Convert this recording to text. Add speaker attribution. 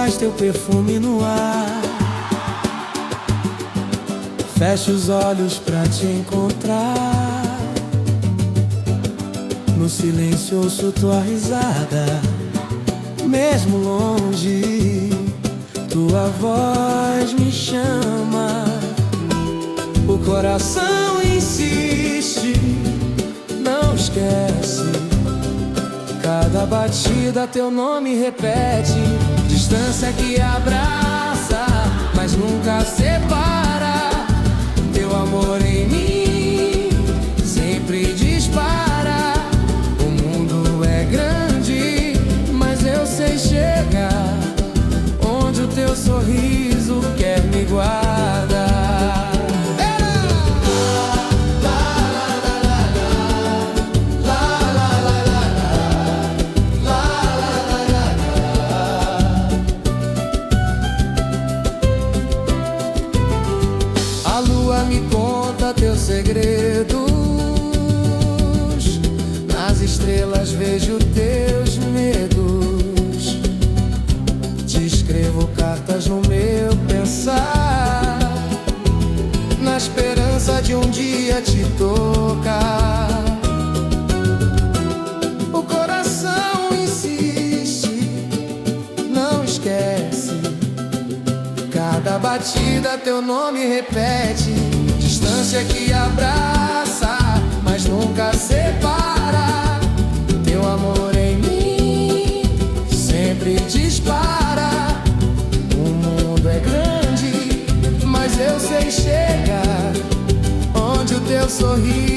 Speaker 1: traz teu perfume no ar. Fecho os olhos pra te encontrar. No silêncio ouço tua risada. Mesmo longe, tua voz me chama. O coração insiste, não esquece. Cada batida teu nome repete. Distância que abraça, mas nunca separa. Teu amor em mim sempre dispara. O mundo é grande, mas eu sei chegar onde o teu sorriso quer me guardar. A lua me conta teus segredos, nas estrelas vejo teus medos. Te escrevo cartas no meu pensar, na esperança de um dia te tocar. O coração insiste, não esquece. Cada batida teu nome repete. Distância que abraça, mas nunca separa. Teu amor em mim sempre dispara. O mundo é grande, mas eu sei chegar onde o teu sorriso